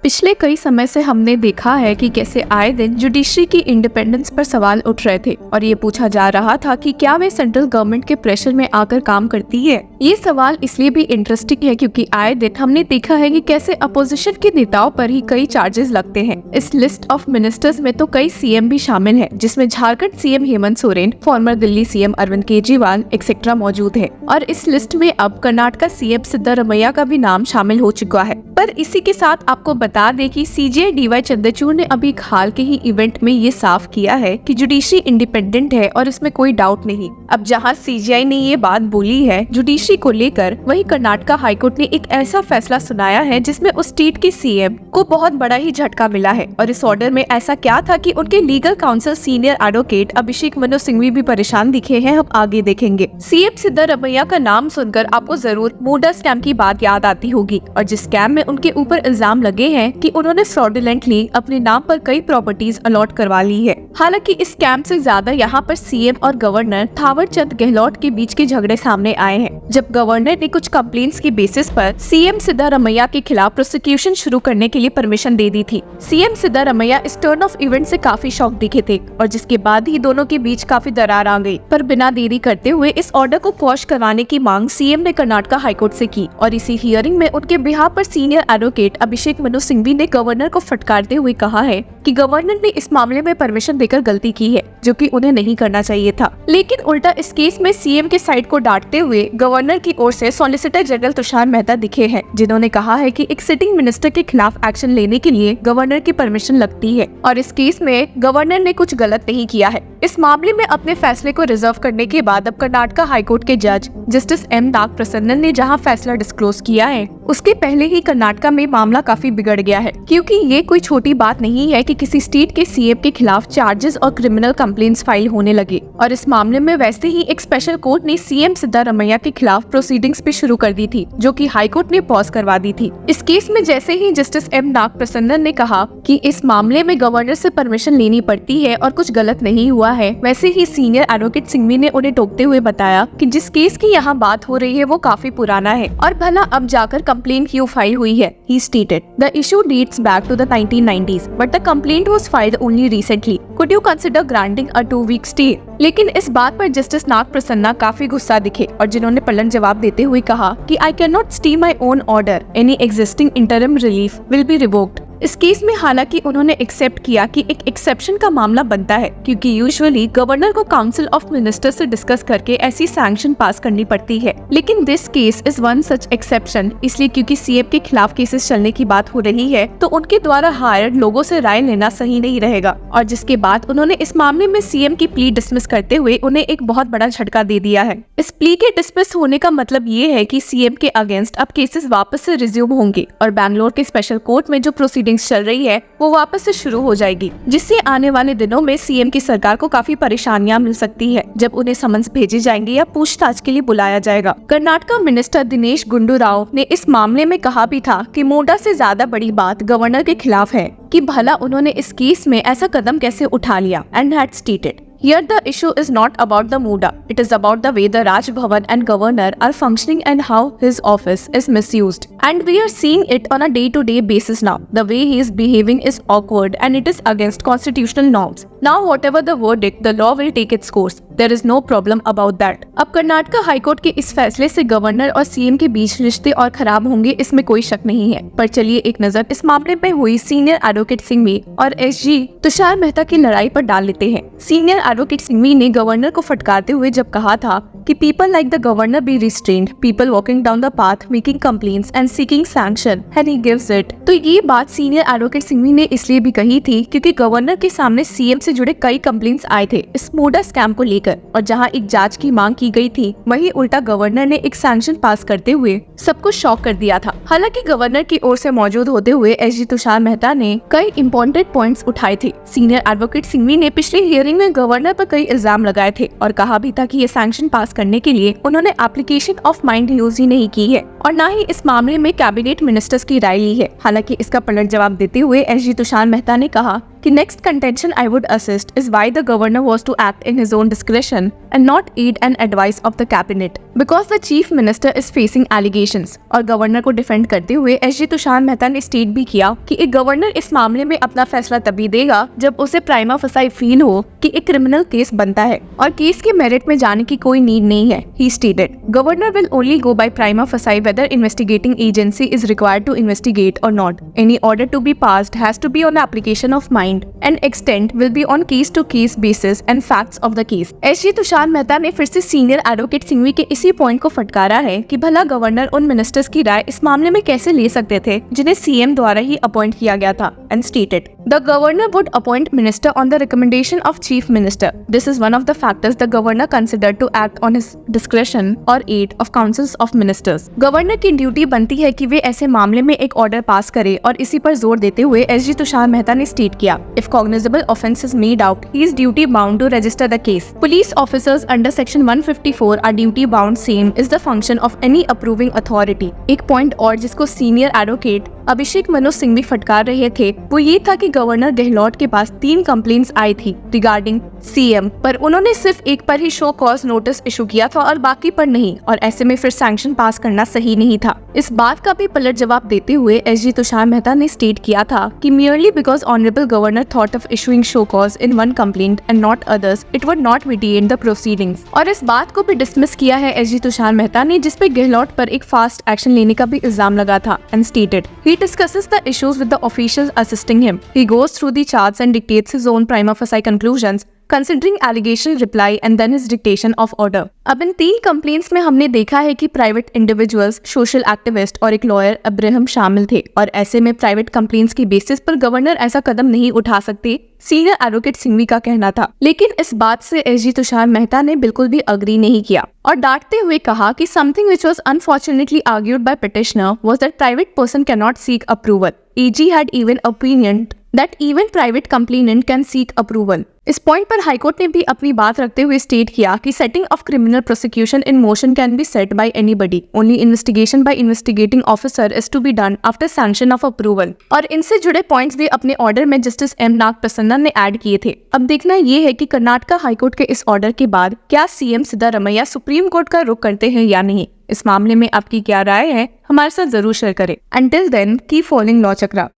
पिछले कई समय से हमने देखा है कि कैसे आए दिन जुडिशरी की इंडिपेंडेंस पर सवाल उठ रहे थे और ये पूछा जा रहा था कि क्या वे सेंट्रल गवर्नमेंट के प्रेशर में आकर काम करती है। ये सवाल इसलिए भी इंटरेस्टिंग है क्योंकि आए दिन हमने देखा है कि कैसे अपोजिशन के नेताओं पर ही कई चार्जेस लगते हैं। इस लिस्ट ऑफ मिनिस्टर्स में तो कई सीएम भी शामिल हैं, जिसमें Jharkhand CM Hemant Soren, former Delhi CM Arvind Kejriwal etcetera मौजूद है। और इस लिस्ट में अब कर्नाटका सीएम सिद्धारमैया का भी नाम शामिल हो चुका है। पर इसी के साथ आपको बता दें कि सीजे डीवाई चंद्रचूड़ ने अभी हाल के ही इवेंट में ये साफ किया है कि जुडिशरी इंडिपेंडेंट है और इसमें कोई डाउट नहीं। अब जहां सीजीआई ने ये बात बोली है जुडिशरी को लेकर, वहीं कर्नाटका हाईकोर्ट ने एक ऐसा फैसला सुनाया है जिसमें उस स्टेट के सीएम को बहुत बड़ा ही झटका मिला है। और इस ऑर्डर में ऐसा क्या था कि उनके legal council senior advocate Abhishek Manu Singhvi भी परेशान दिखे हैं, हम आगे देखेंगे। सीएम सिद्धारमैया का नाम सुनकर आपको जरूर मूडा स्कैम की बात याद आती होगी, और जिस स्कैम में उनके ऊपर इल्जाम लगे हैं कि उन्होंने फ्रॉडुलेंटली अपने नाम पर कई प्रॉपर्टीज अलॉट करवा ली है। हालांकि इस स्कैम से ज्यादा यहाँ पर सीएम और गवर्नर थावर चंद गहलोत के बीच के झगड़े सामने आए हैं, जब गवर्नर ने कुछ कंप्लेंट्स की बेसिस पर सीएम सिद्धारमैया के खिलाफ प्रोसिक्यूशन शुरू करने के लिए परमिशन दे दी थी। सीएम सिद्धारमैया इस टर्न ऑफ इवेंट से काफी शॉक दिखे थे और जिसके बाद ही दोनों के बीच काफी दरार आ गई। पर बिना देरी करते हुए इस ऑर्डर को क्वॉश करवाने की मांग सीएम ने कर्नाटका हाईकोर्ट से की और इसी हियरिंग में उनके बिहाफ पर सीनियर एडवोकेट अभिषेक मनु सिंघवी ने गवर्नर को फटकारते हुए कहा है कि गवर्नर ने इस मामले में परमिशन देकर गलती की है, जो कि उन्हें नहीं करना चाहिए था। लेकिन उल्टा इस केस में सीएम के साइड को डांटते हुए गवर्नर की ओर से सॉलिसिटर जनरल तुषार मेहता दिखे हैं, जिन्होंने कहा है कि एक सिटिंग मिनिस्टर के खिलाफ एक्शन लेने के लिए गवर्नर की परमिशन लगती है और इस केस में गवर्नर ने कुछ गलत नहीं किया है। इस मामले में अपने फैसले को रिजर्व करने के बाद अब कर्नाटका हाईकोर्ट के जज जस्टिस एम नागप्रसन्नन ने जहां फैसला डिस्क्लोज किया है, उसके पहले ही कर्नाटका में मामला काफी बिगड़ गया है, क्योंकि ये कोई छोटी बात नहीं है कि किसी स्टेट के सीएम के खिलाफ चार्जेस और क्रिमिनल कंप्लेंट्स फाइल होने लगे। और इस मामले में वैसे ही एक स्पेशल कोर्ट ने सीएम सिद्धारमैया के खिलाफ प्रोसीडिंग्स भी शुरू कर दी थी, जो कि हाई कोर्ट ने पॉज करवा दी थी। इस केस में जैसे ही जस्टिस एम नागप्रसन्नन ने कहा कि इस मामले में गवर्नर से परमिशन लेनी पड़ती है और कुछ गलत नहीं हुआ है, वैसे ही सीनियर एडवोकेट सिंघवी ने उन्हें टोकते हुए बताया कि जिस केस की यहाँ बात हो रही है वो काफी पुराना है और भला अब जाकर कंप्लेंट क्यों फाइल हुई है। He stated, "The issue dates back to the 1990s, but the complaint was filed only recently. Could you consider granting a 2-week stay?" लेकिन इस बात पर जस्टिस नाग प्रसन्ना काफी गुस्सा दिखे और जिन्होंने पलट जवाब देते हुए कहा कि I cannot stay my own order. Any existing interim relief will be revoked. इस केस में हालांकि उन्होंने एक्सेप्ट किया कि एक एक्सेप्शन का मामला बनता है, क्योंकि यूजुअली गवर्नर को काउंसिल ऑफ मिनिस्टर से डिस्कस करके ऐसी सैंक्शन पास करनी पड़ती है। लेकिन this case is one such exception, इसलिए क्योंकि सीएम के खिलाफ केसेस चलने की बात हो रही है तो उनके द्वारा हायर्ड लोगों से राय लेना सही नहीं रहेगा। और जिसके बाद उन्होंने इस मामले में सीएम की प्ली डिसमिस करते हुए उन्हें एक बहुत बड़ा झटका दे दिया है। इस प्ली के डिसमिस होने का मतलब ये है कि सीएम के अगेंस्ट अब केसेस वापस से रिज्यूम होंगे और बैंगलोर के स्पेशल कोर्ट में जो प्रोसीडिंग चल रही है वो वापस से शुरू हो जाएगी, जिससे आने वाले दिनों में सीएम की सरकार को काफी परेशानियां मिल सकती है जब उन्हें समन्स भेजे जाएंगे या पूछताछ के लिए बुलाया जाएगा। कर्नाटका मिनिस्टर दिनेश गुंडू राव ने इस मामले में कहा भी था कि मूडा से ज्यादा बड़ी बात गवर्नर के खिलाफ है कि भला उन्होंने इस केस में ऐसा कदम कैसे उठा लिया, and had stated, "Here the issue is not about the Muda. It is about the way the Raj Bhavan and governor are functioning and how his office is misused. And we are seeing it on a day-to-day basis now. The way he is behaving is awkward and it is against constitutional norms. Now whatever the verdict, the law will take its course. There is no problem about that." अब Karnataka high court के इस फैसले से governor और CM के बीच रिश्ते और खराब होंगे, इसमें कोई शक नहीं है। पर चलिए एक नजर इस मामले में हुई सीनियर एडवोकेट सिंघवी और एसजी तुषार मेहता की लड़ाई पर डाल लेते हैं। सीनियर एडवोकेट सिंघवी ने गवर्नर को फटकारते हुए जब कहा था कि people like the governor be restrained, people walking down the path making complaints and seeking sanction and he gives it, तो ये बात सीनियर एडवोकेट सिंघवी ने इसलिए भी कही थी क्योंकि गवर्नर के सामने सीएम से जुड़े कई कंप्लेंट्स आए थे इस मूडा स्कैम को लेकर, और जहां एक जांच की मांग की गई थी वहीं उल्टा गवर्नर ने एक सैंक्शन पास करते हुए सबको शॉक कर दिया था। हालांकि गवर्नर की ओर से मौजूद होते हुए एसजी तुषार मेहता ने कई इंपॉर्टेंट पॉइंट्स उठाए थे। सीनियर एडवोकेट सिंघवी ने पिछली हियरिंग में गवर्नर पर कई इल्जाम लगाए थे और कहा भी था कि ये सैंक्शन पास करने के लिए उन्होंने एप्लीकेशन ऑफ माइंड यूज ही नहीं की है और न ही इस मामले में कैबिनेट मिनिस्टर्स की राय ली है। हालांकि इसका पलट जवाब देते हुए एसजी तुषार मेहता ने कहा कि next contention I would assist is why the governor was to act in his own discretion and not aid and advice of the cabinet because the chief minister is facing allegations. और governor को defend करते हुए SG Tushar Mehta ने state भी किया कि एक governor इस मामले में अपना फैसला तभी देगा जब उसे प्राइमा फसाई फील हो कि एक क्रिमिनल केस बनता है और केस के मेरिट में जाने की कोई नीड नहीं है। He stated governor will only go by prima facie whether investigating agency is required to investigate or not. Any order to be passed has to be on application of mind and extent will be on case to case basis and facts of the case. SG Tushar Mehta ने फिर से senior advocate Singhvi के इसी point को फटकारा है कि भला governor उन मिनिस्टर्स की राय इस मामले में कैसे ले सकते थे जिन्हें सीएम द्वारा ही अपॉइंट किया गया था and stated the governor would appoint minister on the recommendation of chief minister. This is one of the factors the governor considered to act on his discretion or aid of councils of ministers. Governor की duty बनती है कि वे ऐसे मामले में एक order pass करे और इसी पर जोर देते हुए एसजी तुषार मेहता ने स्टेट किया if cognizable offence is made out he is duty bound to register the case. Police officers under section 154 are duty bound same is the function of any approving authority. एक point और जिसको senior advocate Abhishek Manu Singhvi फटकार रहे थे वो ये था कि गवर्नर गहलोत के पास 3 कंप्लेंट्स आई थी रिगार्डिंग सीएम, पर उन्होंने सिर्फ एक पर ही शो कॉज नोटिस इशू किया था और बाकी पर नहीं, और ऐसे में फिर सैंक्शन पास करना सही नहीं था। इस बात का भी पलट जवाब देते हुए एसजी तुषार मेहता ने स्टेट किया था कि merely because honorable governor thought of issuing show cause in one complaint and not others, it would not mediate the proceedings। और इस बात को भी डिसमिस किया है एसजी तुषार मेहता ने जिसपे गहलोत पर एक फास्ट एक्शन लेने का भी इल्जाम लगा था and stated he discusses the issues with the officials assisting him. He goes through the charts and dictates his own prima facie conclusions considering allegation reply and then his dictation of order। अब इन 3 complaints में हमने देखा है कि private individuals, social activist और एक lawyer Abraham शामिल थे और ऐसे में प्राइवेट कंप्लेंट्स की बेसिस पर गवर्नर ऐसा कदम नहीं उठा सकते, सीनियर एडवोकेट सिंघवी का कहना था। लेकिन इस बात से एसजी तुषार मेहता ने बिल्कुल भी अग्री नहीं किया और डांटते हुए कहा कि something which was unfortunately argued by petitioner was that private person can not seek approval. AG had even opinioned that even private complainant can seek approval। इस पॉइंट पर हाईकोर्ट ने भी अपनी बात रखते हुए स्टेट किया कि setting of criminal prosecution in motion can be set by anybody, only investigation by investigating officer is to be done after sanction of approval. और इनसे जुड़े पॉइंट्स भी अपने ऑर्डर में जस्टिस एम नाग प्रसन्ना ने ऐड किए थे। अब देखना ये है कि कर्नाटका हाईकोर्ट के इस ऑर्डर के बाद क्या सीएम सिद्धारमैया सुप्रीम कोर्ट का रुख करते हैं या नहीं। इस मामले में आपकी क्या राय है, हमारे साथ जरूर शेयर करें। Until then keep following law चक्रा।